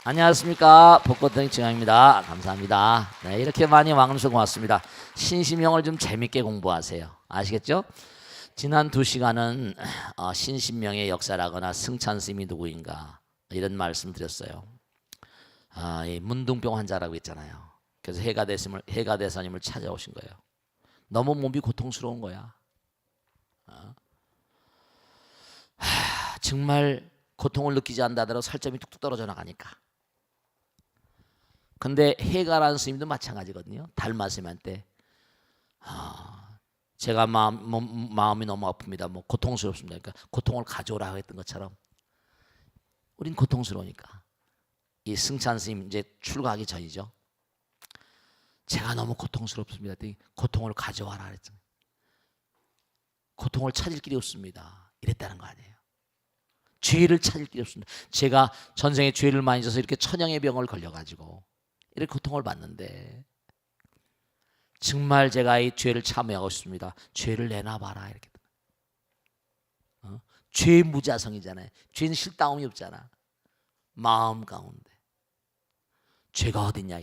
안녕하십니까. 복고등이 진영입니다. 감사합니다. 네, 이렇게 많이 와주셔서 고맙습니다. 신심명을 좀 재밌게 공부하세요. 아시겠죠? 지난 2시간은 신심명의 역사라거나 승찬스님이 누구인가 이런 말씀 드렸어요. 이 문둥병 환자라고 했잖아요. 그래서 해가대사님을 찾아오신 거예요. 너무 몸이 고통스러운 거야. 정말 고통을 느끼지 않다더라도 살점이 뚝뚝 떨어져 나가니까. 근데 해가라는 스님도 마찬가지거든요. 달마스님한테 제가 마음이 너무 아픕니다. 뭐 고통스럽습니다. 그러니까 고통을 가져오라 했던 것처럼 우린 고통스러우니까 이 승찬 스님 이제 출가하기 전이죠. 제가 너무 고통스럽습니다. 고통을 가져와라 그랬잖아요. 고통을 찾을 길이 없습니다. 이랬다는 거 아니에요. 죄를 찾을 길이 없습니다. 제가 전생에 죄를 많이 져서 이렇게 천연의 병을 걸려가지고 이렇게 고통을 받는데 정말 제가 이 죄를 참여하고 싶습니다. 죄를 내놔봐라 이렇게. 죄의 무자성이잖아요. 죄는 실다움이 없잖아. 마음 가운데 죄가 어딨냐.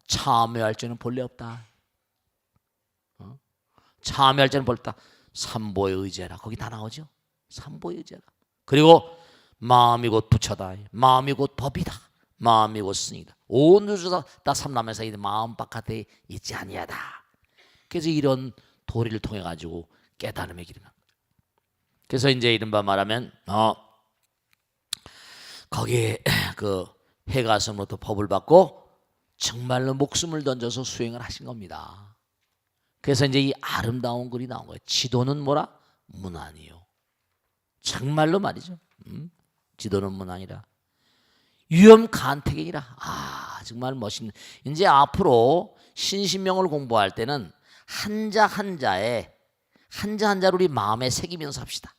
참여할 죄는 본래 없다. 참여할 죄는 본래 없다. 삼보의 의제라. 거기 다 나오죠. 삼보의 의제라. 그리고 마음이 곧 부처다. 마음이 곧 법이다. 마음이 곧 스승이다. 온 우주가 다 삼남에서 이 마음 바깥에 있지 아니하다. 그래서 이런 도리를 통해 가지고 깨달음의 길이 나. 그래서 이제 이른바 말하면 거기에 그 해가슴으로부터 법을 받고 정말로 목숨을 던져서 수행을 하신 겁니다. 그래서 이제 이 아름다운 글이 나온 거예요. 지도는 뭐라? 문안이요. 정말로 말이죠. 지도는 문안이라. 유염간택이라. 정말 멋있는. 이제 앞으로 신신명을 공부할 때는 한자 한자로 우리 마음에 새기면서 합시다.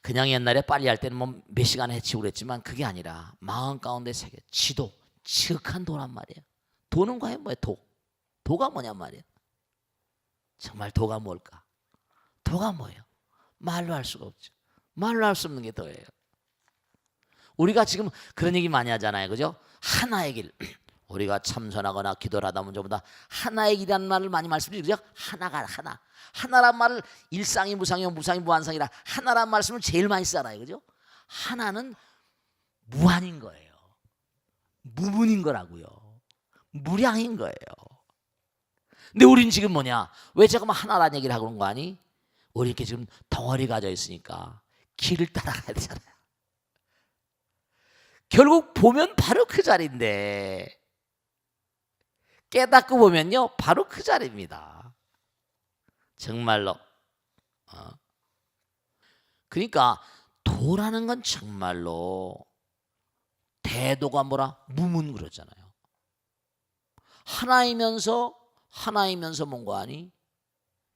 그냥 옛날에 빨리 할 때는 뭐 몇 시간 해치고 그랬지만 그게 아니라 마음 가운데 새겨. 지도, 지극한 도란 말이에요. 도는 과연 뭐예요? 도가 뭐냔 말이에요. 정말 도가 뭘까? 도가 뭐예요? 말로 할 수가 없죠. 말로 할 수 없는 게 도예요. 우리가 지금 그런 얘기 많이 하잖아요. 그죠? 하나의 길. 우리가 참선하거나 기도를 하다 보면 전부 다 하나의 길이라는 말을 많이 말씀드리죠. 하나가 하나. 하나란 말을 일상이 무상이요 무상이 무한상이라 하나란 말씀을 제일 많이 쓰잖아요. 그죠? 하나는 무한인 거예요. 무분인 거라고요. 무량인 거예요. 근데 우린 지금 뭐냐? 왜 자꾸만 하나라는 얘기를 하고 그런 거 아니? 우리 이렇게 지금 덩어리 가져 있으니까 길을 따라가야 되잖아요. 결국 보면 바로 그 자리인데 깨닫고 보면요 바로 그 자리입니다. 정말로. 그러니까 도라는 건 정말로 대도가 뭐라? 무문 그러잖아요. 하나이면서 뭔가 아니?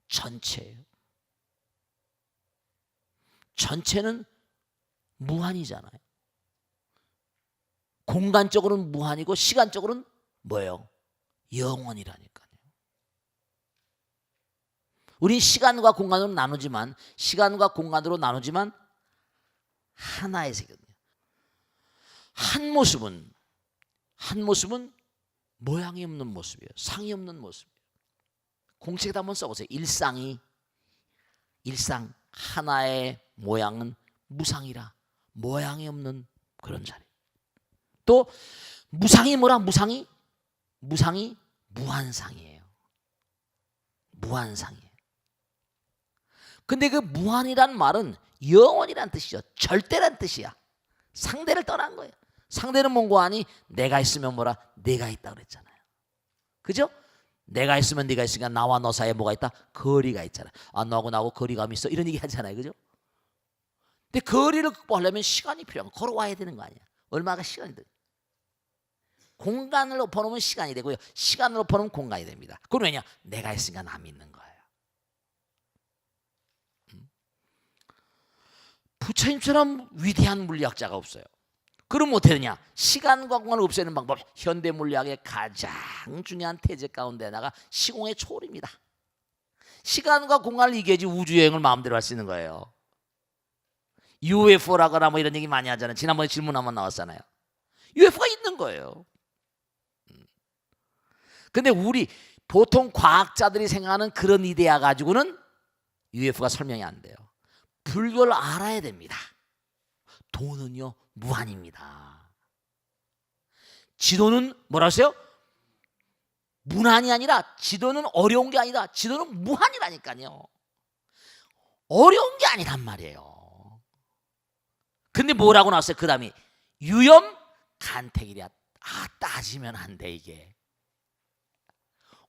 전체예요. 전체는 무한이잖아요. 공간적으로는 무한이고 시간적으로는 뭐예요? 영원이라니까요. 우린 시간과 공간으로 나누지만 하나의 세계거든요. 한 모습은 모양이 없는 모습이에요. 상이 없는 모습이에요. 공책에다 한번 써보세요. 일상 하나의 모양은 무상이라 모양이 없는 그런 자리. 또 무상이 뭐라? 무상이 무한상이에요. 무한상이에요. 근데 그 무한이란 말은 영원이란 뜻이죠. 절대란 뜻이야. 상대를 떠난 거예요. 상대는 뭔가 아니? 내가 있으면 뭐라? 내가 있다 그랬잖아요. 그죠? 내가 있으면 네가 있으니까 나와 너 사이에 뭐가 있다? 거리가 있잖아. 너하고 나하고 거리감이 있어. 이런 얘기 하잖아요. 그죠? 근데 거리를 극복하려면 시간이 필요한 거. 걸어와야 되는 거 아니야. 얼마가 시간이 돼. 공간을 엎어놓으면 시간이 되고요. 시간을 엎어놓으면 공간이 됩니다. 그건 왜냐? 내가 있으니까 남이 있는 거예요. 부처님처럼 위대한 물리학자가 없어요. 그럼 어떻게 되냐? 시간과 공간을 없애는 방법. 현대 물리학의 가장 중요한 태제 가운데 하나가 시공의 초월입니다. 시간과 공간을 이겨야지 우주여행을 마음대로 할 수 있는 거예요. UFO라거나 뭐 이런 얘기 많이 하잖아요. 지난번에 질문 한번 나왔잖아요. UFO가 있는 거예요. 근데 우리 보통 과학자들이 생각하는 그런 이데아 가지고는 UFO가 설명이 안 돼요. 불교를 알아야 됩니다. 도는요 무한입니다. 지도는 뭐라 하세요? 무난이 아니라, 지도는 어려운 게 아니다. 지도는 무한이라니까요. 어려운 게 아니란 말이에요. 근데 뭐라고 나왔어요? 그 다음에 유염 간택이랴. 따지면 안 돼. 이게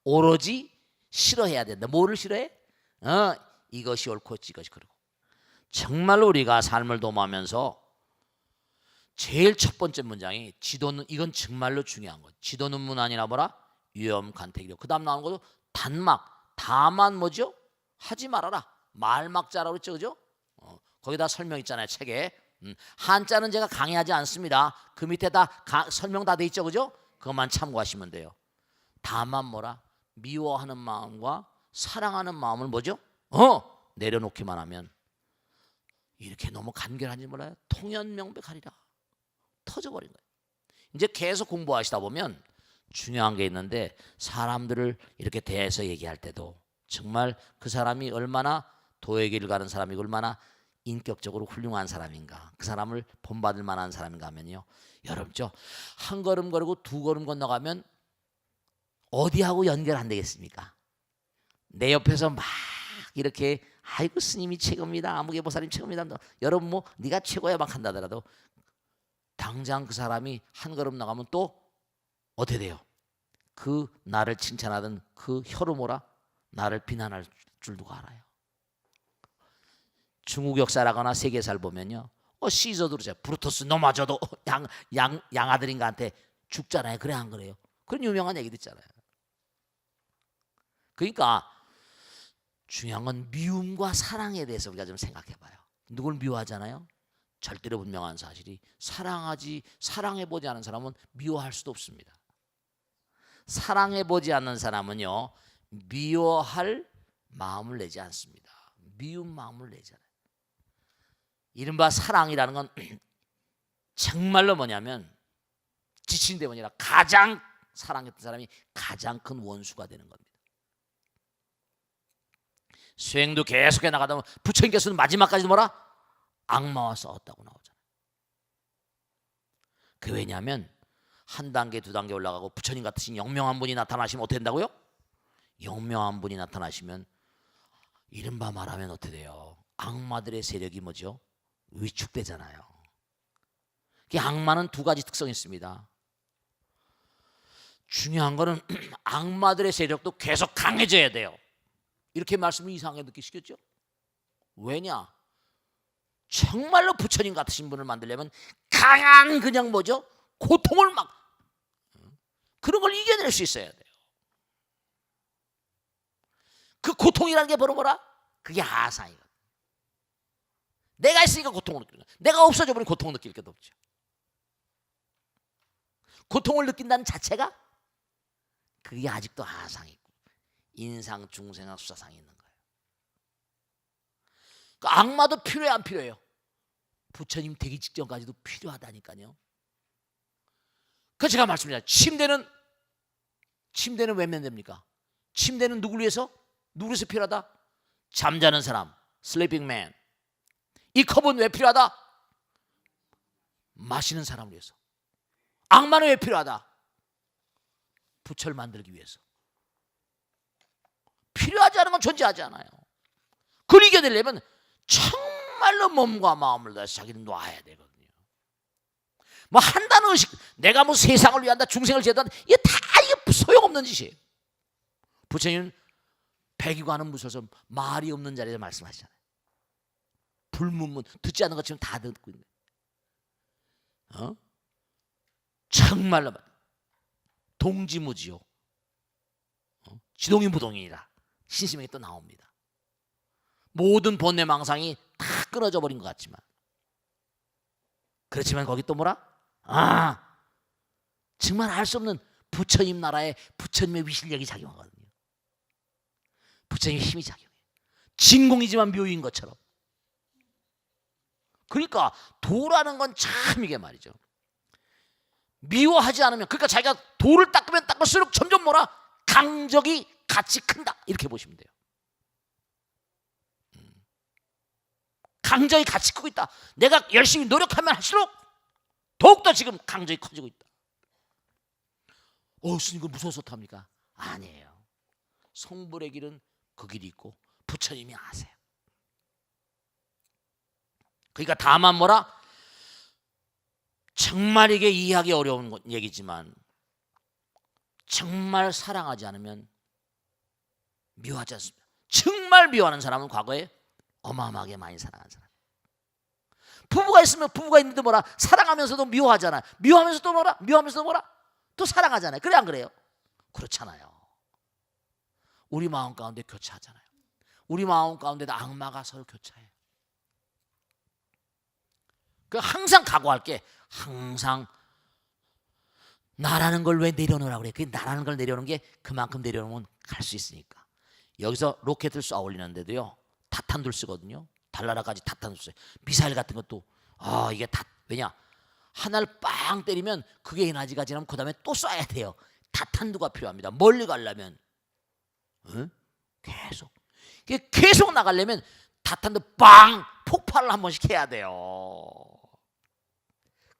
오로지 싫어해야 된다. 뭐를 싫어해? 이것이 옳고 이것이 그르고. 정말로 우리가 삶을 도모하면서 제일 첫 번째 문장이 지도는, 이건 정말로 중요한 거예요. 지도는 무난이라 뭐라? 유염 간택이려. 그 다음 나오는 것도 단막. 다만 뭐죠? 하지 말아라. 말막자라고 그랬죠, 그죠? 거기다 설명 있잖아요, 책에. 한자는 제가 강의하지 않습니다. 그 밑에 다 설명 다 돼 있죠, 그죠? 그것만 참고하시면 돼요. 다만 뭐라? 미워하는 마음과 사랑하는 마음을 뭐죠? 내려놓기만 하면 이렇게 너무 간결한지 몰라요. 통연명백하리라. 터져버린 거예요. 이제 계속 공부하시다 보면 중요한 게 있는데, 사람들을 이렇게 대해서 얘기할 때도 정말 그 사람이 얼마나 도의 길을 가는 사람이고 얼마나 인격적으로 훌륭한 사람인가, 그 사람을 본받을 만한 사람인가 하면요, 여러분죠, 한 걸음 걸고 두 걸음 건너가면 어디하고 연결 안 되겠습니까? 내 옆에서 막 이렇게 아이고 스님이 최고입니다, 아무개 보살님 최고입니다, 여러분 뭐 네가 최고야 막 한다더라도 당장 그 사람이 한 걸음 나가면 또 어떻게 돼요? 그 나를 칭찬하던 그 혀로 뭐라? 나를 비난할 줄 누가 알아요? 중국 역사라거나 세계사를 보면요, 시저도 그러죠. 브루토스 너마저도 양아들인가한테 죽잖아요. 그래 안 그래요? 그런 유명한 얘기 듣잖아요. 그러니까 중요한 건 미움과 사랑에 대해서 우리가 좀 생각해봐요. 누굴 미워하잖아요? 절대로 분명한 사실이 사랑해보지 않은 사람은 미워할 수도 없습니다. 사랑해보지 않는 사람은요, 미워할 마음을 내지 않습니다. 미운 마음을 내잖아요. 이른바 사랑이라는 건 정말로 뭐냐면 지친 대원이라 가장 사랑했던 사람이 가장 큰 원수가 되는 겁니다. 수행도 계속해 나가다 보면 부처님께서는 마지막까지도 뭐라? 악마와 싸웠다고 나오잖아요. 그 왜냐하면 한 단계 두 단계 올라가고 부처님 같으신 영명한 분이 나타나시면 어떻게 된다고요? 영명한 분이 나타나시면 이른바 말하면 어떻게 돼요? 악마들의 세력이 뭐죠? 위축되잖아요. 악마는 두 가지 특성이 있습니다. 중요한 거는 악마들의 세력도 계속 강해져야 돼요. 이렇게 말씀을 이상하게 느끼시겠죠? 왜냐? 정말로 부처님 같으신 분을 만들려면 강한 그냥 뭐죠? 고통을 막 그런 걸 이겨낼 수 있어야 돼요. 그 고통이라는 게 바로 뭐라? 그게 아상이거든요. 내가 있으니까 고통을 느끼는 거야. 내가 없어져 버리면 고통을 느낄 게 없죠. 고통을 느낀다는 자체가 그게 아직도 아상이고 인상, 중생학, 수사상이 있는 거예요. 그 악마도 필요해 안 필요해요? 부처님 되기 직전까지도 필요하다니까요. 그 제가 말씀드렸잖아요. 침대는 왜 만듭니까? 침대는 누구를 위해서? 누구를 위해서 필요하다? 잠자는 사람, sleeping man. 이 컵은 왜 필요하다? 마시는 사람을 위해서. 악마는 왜 필요하다? 부처를 만들기 위해서. 필요하지 않은 건 존재하지 않아요. 그걸 이겨내려면 정말로 몸과 마음을 다해서 자기는 놔야 되거든요. 뭐 한다는 의식, 내가 뭐 세상을 위한다, 중생을 제한다, 이게 다 이게 소용없는 짓이에요. 부처님은 백이관은 무서워서 말이 없는 자리에서 말씀하시잖아요. 불문문, 듣지 않는 것처럼 다 듣고 있는 거예요. 정말로 동지무지요. 지동이 무동이니라. 신심에게 또 나옵니다. 모든 번뇌망상이 다 끊어져 버린 것 같지만, 그렇지만 거기 또 뭐라? 정말 알 수 없는 부처님 나라에 부처님의 위실력이 작용하거든요. 부처님의 힘이 작용해요. 진공이지만 묘인 것처럼. 그러니까 도라는 건 참 이게 말이죠. 미워하지 않으면, 그러니까 자기가 도를 닦으면 닦을수록 점점 뭐라? 강적이 같이 큰다, 이렇게 보시면 돼요. 강적이 같이 크고 있다. 내가 열심히 노력하면 할수록 더욱더 지금 강적이 커지고 있다. 스님 이거 무서워서 어떡합니까? 아니에요. 성불의 길은 그 길이 있고 부처님이 아세요. 그러니까 다만 뭐라? 정말 이게 이해하기 어려운 얘기지만 정말 사랑하지 않으면 미워하지 않습니다. 정말 미워하는 사람은 과거에 어마어마하게 많이 사랑한 사람. 부부가 있으면 부부가 있는데 뭐라? 사랑하면서도 미워하잖아. 미워하면서 또 뭐라? 미워하면서 뭐라? 또 사랑하잖아요. 그래 안 그래요? 그렇잖아요. 우리 마음 가운데 교차하잖아요. 우리 마음 가운데도 악마가 서로 교차해요. 그 항상 각오할게. 항상 나라는 걸 왜 내려놓으라고 그래? 그 나라는 걸 내려놓는 게 그만큼 내려놓으면 갈 수 있으니까. 여기서 로켓을 쏴 올리는데도요, 타탄둘 쓰거든요. 달나라까지 타탄둘 써요. 미사일 같은 것도 이게 왜냐? 하나를 빵 때리면 그게 에너지가 지나면 그 다음에 또 쏴야 돼요. 타탄두가 필요합니다. 멀리 가려면. 계속 나가려면 타탄두 빵 폭발을 한 번씩 해야 돼요.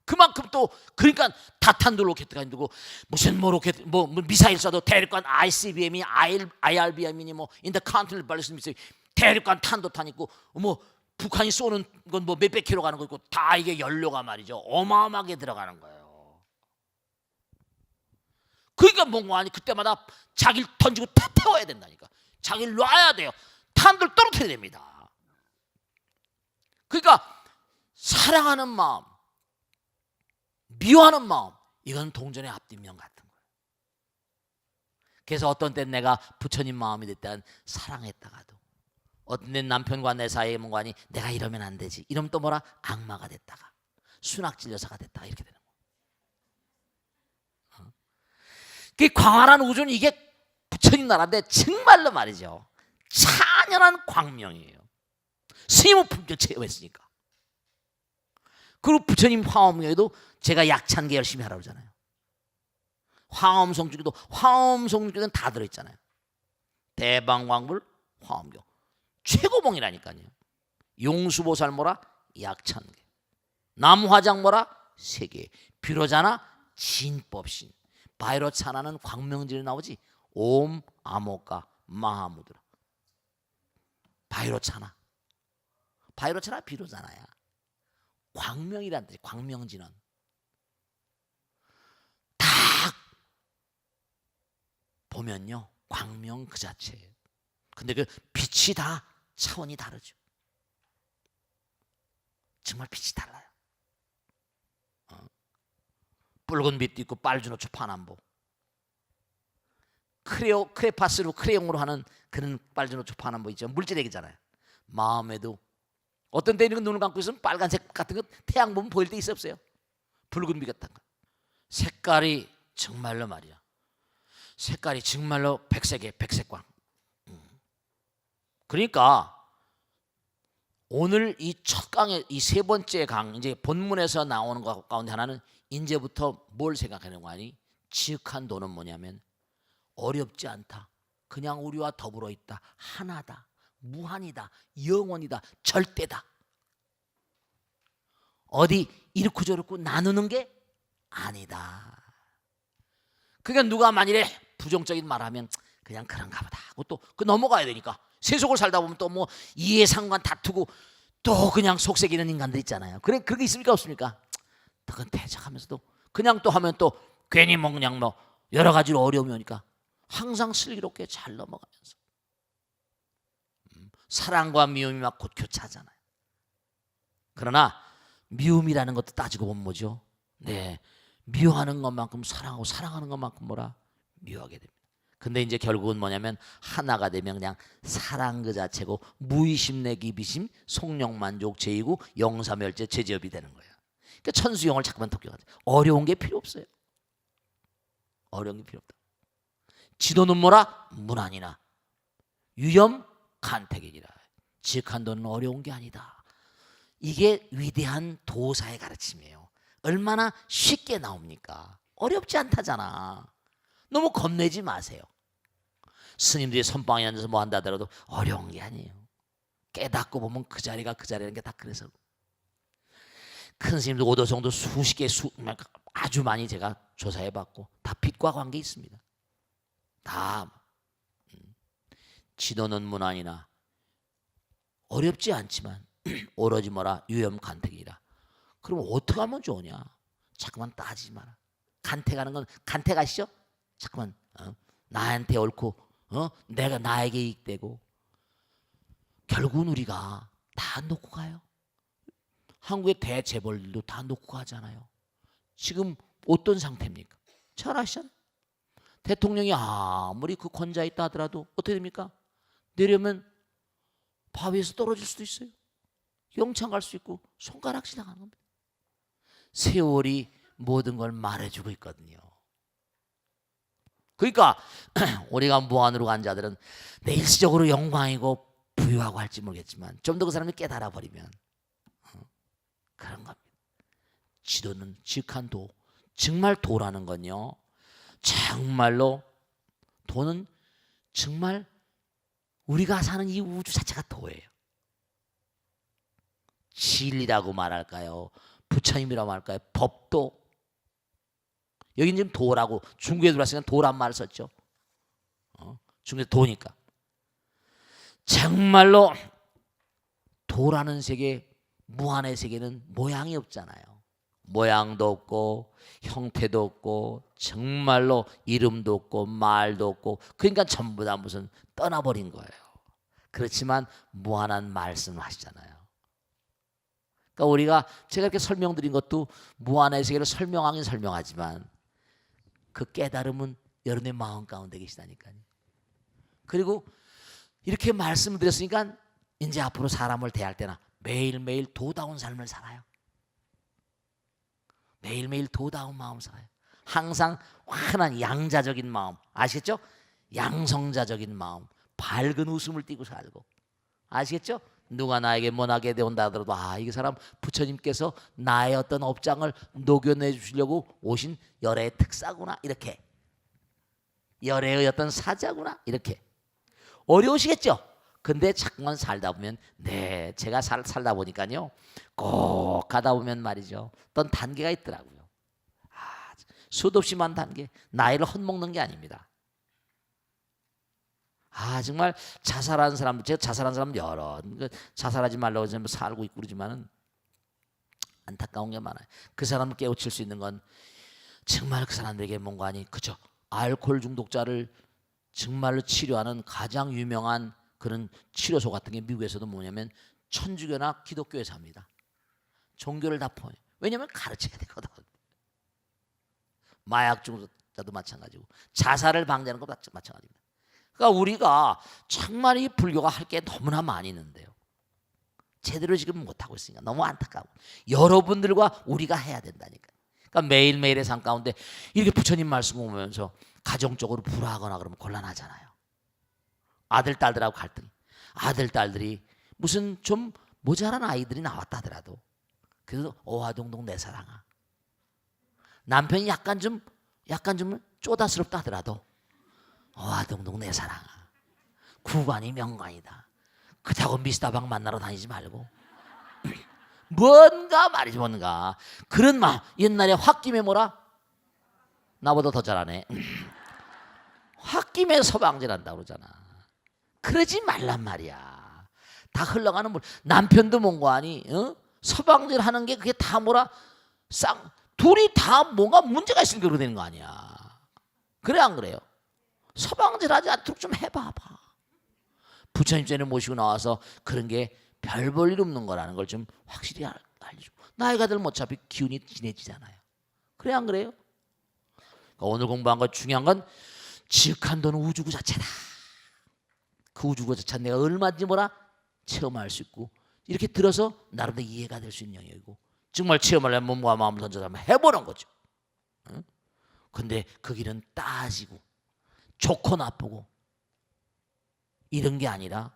그만큼 또 그러니까 타탄두 로켓가 있고 무슨 로켓 미사일 쏴도 대륙간 ICBM이 IRBM이니 인터컨티넨탈 발리스틱 미사일 대륙간 탄도탄 있고 북한이 쏘는 건 몇백 킬로 가는 거 있고 다 이게 연료가 말이죠. 어마어마하게 들어가는 거예요. 그러니까 뭔가 아니 그때마다 자기를 던지고 태워야 된다니까. 자기를 놔야 돼요. 탄들 떨어뜨려야 됩니다. 그러니까 사랑하는 마음, 미워하는 마음, 이건 동전의 앞뒷면 같은 거예요. 그래서 어떤 때는 내가 부처님 마음이 됐다는 사랑했다가도 어떤 때는 남편과 내 사이의 뭔가니 내가 이러면 안 되지. 이러면 또 뭐라? 악마가 됐다가 순학진료사가 됐다가 이렇게 되는 거예요. 그 광활한 우주는 이게 부처님 나라인데 정말로 말이죠. 찬연한 광명이에요. 스님은 품격 체험했으니까. 그리고 부처님 화엄경에도 제가 약찬게 열심히 하라고 그러잖아요. 화엄성중에도 화엄성중에는 다 들어있잖아요. 대방광불 화엄경 최고봉이라니까요. 용수보살 뭐라? 약찬게. 남화장 뭐라? 세계. 비로자나 진법신. 바이로차나는 광명질이 나오지. 옴 아모까 마하무드라. 바이로차나 비로자나야. 광명이란 뜻이. 광명진은 다 보면요 광명 그 자체예요. 근데 그 빛이 다 차원이 다르죠. 정말 빛이 달라요. 붉은 빛도 있고 빨주노초 파남보. 크레파스로 크레용으로 하는 그런 빨주노초 파남보 있죠. 물질 얘기잖아요. 마음에도 어떤 때는 눈을 감고 있으면 빨간색 같은 거 태양 보면 보일 때 있어 없어요? 붉은 빛 같은 거. 색깔이 정말로 말이야. 색깔이 정말로 백색이에요. 백색광. 그러니까 오늘 이 첫 강의 이 세 번째 강 이제 본문에서 나오는 것 가운데 하나는 이제부터 뭘 생각하는 거 아니? 지극한 도는 뭐냐면 어렵지 않다. 그냥 우리와 더불어 있다. 하나다. 무한이다. 영원이다. 절대다. 어디 이렇고 저렇고 나누는 게 아니다. 그러니까 누가 만일에 부정적인 말하면 그냥 그런가 보다 하고 또 그 넘어가야 되니까 세속을 살다 보면 또 뭐 이해상관 다투고 또 그냥 속색이는 인간들 있잖아요. 그래 그게 있습니까 없습니까? 그건 대적하면서도 그냥 또 하면 또 괜히 그냥 여러 가지로 어려움이 오니까 항상 슬기롭게 잘 넘어가면서 사랑과 미움이 막 곧 교차하잖아요. 그러나 미움이라는 것도 따지고 보면 뭐죠? 네, 미워하는 것만큼 사랑하고 사랑하는 것만큼 뭐라? 미워하게 됩니다. 근데 이제 결국은 뭐냐면 하나가 되면 그냥 사랑 그 자체고 무의심 내기 비심 속력만족 제이고 영사멸제 제지업이 되는 거예요. 그러니까 천수영을 자꾸만 독경하죠. 어려운 게 필요 없어요. 어려운 게 필요 없다. 지도는 뭐라? 무난이나 유염 간택이니라. 지극한 도는 어려운 게 아니다. 이게 위대한 도사의 가르침이에요. 얼마나 쉽게 나옵니까? 어렵지 않다잖아. 너무 겁내지 마세요. 스님들이 선방에 앉아서 뭐 한다 하더라도 어려운 게 아니에요. 깨닫고 보면 그 자리가 그 자리라는 게 다 그래서. 큰 스님들 오도성도 수십 개 아주 많이 제가 조사해봤고 다 빛과 관계 있습니다. 다 지도는 문안이나 어렵지 않지만 오로지 뭐라 유염간택이라. 그럼 어떻게 하면 좋으냐? 자꾸만 따지지 마라. 간택하는 건 간택하시죠? 자꾸만 나한테 옳고 내가 나에게 이익되고 결국은 우리가 다 놓고 가요. 한국의 대재벌들도 다 놓고 가잖아요. 지금 어떤 상태입니까? 잘 아시잖아요. 대통령이 아무리 그 권좌에 있다 하더라도 어떻게 됩니까? 내려면 바위에서 떨어질 수도 있어요. 영창 갈 수 있고 손가락질 당하는 겁니다. 세월이 모든 걸 말해주고 있거든요. 그러니까 우리가 무한으로 간 자들은 내 일시적으로 영광이고 부유하고 할지 모르겠지만 좀 더 그 사람이 깨달아 버리면 그런 겁니다. 지도는 지극한 도. 정말 도라는 건요, 정말로 도는 정말 우리가 사는 이 우주 자체가 도예요. 진리라고 말할까요? 부처님이라고 말할까요? 법도. 여기 지금 도라고 중국에 들어왔으니까 도란 말을 썼죠. 중국에서 도니까. 정말로 도라는 세계, 무한의 세계는 모양이 없잖아요. 모양도 없고 형태도 없고 정말로 이름도 없고 말도 없고, 그러니까 전부 다 무슨 떠나버린 거예요. 그렇지만 무한한 말씀을 하시잖아요. 그러니까 우리가 제가 이렇게 설명드린 것도 무한의 세계를 설명하긴 설명하지만 그 깨달음은 여러분의 마음 가운데 계시다니까요. 그리고 이렇게 말씀을 드렸으니까 이제 앞으로 사람을 대할 때나 매일매일 도다운 삶을 살아요. 매일매일 도다운 마음 살아요. 항상 환한 양자적인 마음, 아시겠죠? 양성자적인 마음, 밝은 웃음을 띠고 살고, 아시겠죠? 누가 나에게 모나게 되온다 하더라도 이 사람 부처님께서 나의 어떤 업장을 녹여내 주시려고 오신 열애의 특사구나, 이렇게 열애의 어떤 사자구나, 이렇게. 어려우시겠죠? 근데 자꾸만 살다 보면, 네, 제가 살다 보니까요, 꼭 가다 보면 말이죠, 어떤 단계가 있더라고요. 수도 없이 많은 단계. 나이를 헛먹는 게 아닙니다. 정말 자살하는 사람, 제가 자살한 사람 여러, 자살하지 말라고 지금 살고 있고 그러지만은 안타까운 게 많아요. 그 사람을 깨우칠 수 있는 건 정말 그 사람들에게 뭔가 아니, 그죠? 알코올 중독자를 정말로 치료하는 가장 유명한 그런 치료소 같은 게 미국에서도 뭐냐면 천주교나 기독교에서 합니다. 종교를 다 포함해요. 왜냐하면 가르쳐야 되거든. 마약 중독자도 마찬가지고 자살을 방지하는 것도 마찬가지입니다. 그러니까 우리가 정말 이 불교가 할 게 너무나 많이 있는데요, 제대로 지금 못하고 있으니까 너무 안타까워. 여러분들과 우리가 해야 된다니까. 그러니까 매일매일의 삶 가운데 이렇게 부처님 말씀 보면서 가정적으로 불화하거나 그러면 곤란하잖아요. 아들 딸들하고 갈등, 아들 딸들이 무슨 좀 모자란 아이들이 나왔다 하더라도 그래도 오화동동 내 사랑아, 남편이 약간 좀 쪼다스럽다 하더라도 오화동동 내 사랑아, 구관이 명관이다, 그렇다고 미스터방 만나러 다니지 말고 뭔가 말이지, 뭔가 그런 마음. 옛날에 홧김에 뭐라, 나보다 더 잘하네, 홧김에 서방질한다고 그러잖아. 그러지 말란 말이야. 다 흘러가는 물. 남편도 뭔가 아니, 서방질하는 게 그게 다 뭐라, 둘이 다 뭔가 문제가 있으니까 그렇게 되는 거 아니야. 그래 안 그래요? 서방질하지 않도록 좀 해봐봐. 부처님 전에 모시고 나와서 그런 게 별 볼 일 없는 거라는 걸 좀 확실히 알려줘. 나이가 들면 어차피 기운이 진해지잖아요. 그래 안 그래요? 그러니까 오늘 공부한 것 중요한 건 지극한 도는 우주구 자체다. 그 우주구 자체는 내가 얼마든지 뭐라 체험할 수 있고, 이렇게 들어서 나름대로 이해가 될 수 있는 영역이고, 정말 체험하려면 몸과 마음을 던져서 한번 해보는 거죠. 근데 그 길은 따지고 좋고 나쁘고 이런 게 아니라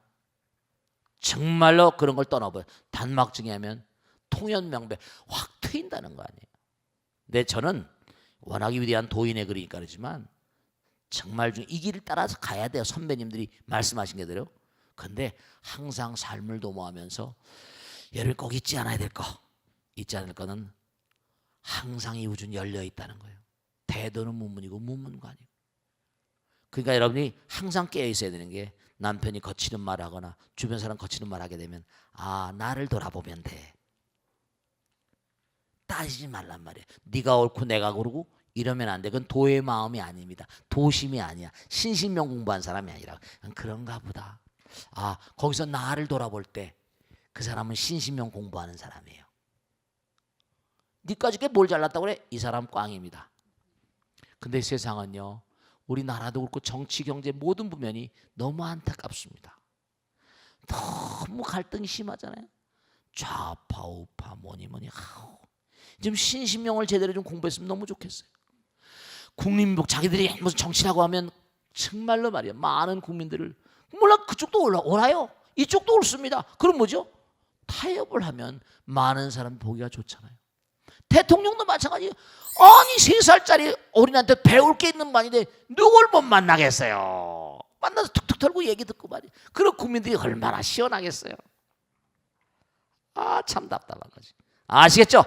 정말로 그런 걸 떠나버려. 단막증이 하면 통연명배 확 트인다는 거 아니에요. 근데 저는 워낙 위대한 도인의 글이니까 그러지만 정말 이 길을 따라서 가야 돼요. 선배님들이 말씀하신 게 대로. 근데 항상 삶을 도모하면서 여러분 꼭 잊지 않아야 될 거, 잊지 않을 거는 항상 이 우주는 열려 있다는 거예요. 대도는 문문이고 문문관이고. 그러니까 여러분이 항상 깨어 있어야 되는 게 남편이 거치는 말을 하거나 주변 사람 거치는 말을 하게 되면 아, 나를 돌아보면 돼. 따지지 말란 말이에요. 네가 옳고 내가 고르고 이러면 안 돼. 그건 도의 마음이 아닙니다. 도심이 아니야. 신신명 공부한 사람이 아니라 그런가 보다. 아, 거기서 나를 돌아볼 때 그 사람은 신신명 공부하는 사람이에요. 니까지 뭘 잘났다고 그래? 이 사람 꽝입니다. 근데 세상은요, 우리나라도 그렇고 정치 경제 모든 부면이 너무 안타깝습니다. 너무 갈등이 심하잖아요. 좌파 우파 뭐니 좀 신신명을 제대로 좀 공부했으면 너무 좋겠어요. 국민복 자기들이 무슨 정치라고 하면 정말로 말이에요. 많은 국민들을 물론 그쪽도 옳아요. 이쪽도 옳습니다. 그럼 뭐죠? 타협을 하면 많은 사람 보기가 좋잖아요. 대통령도 마찬가지예요. 아니 3살짜리 어린한테 배울 게 있는 반인데 누굴 못 만나겠어요. 만나서 툭툭 털고 얘기 듣고 말이에요. 그런 국민들이 얼마나 시원하겠어요. 아, 참 답답한 거지. 아시겠죠?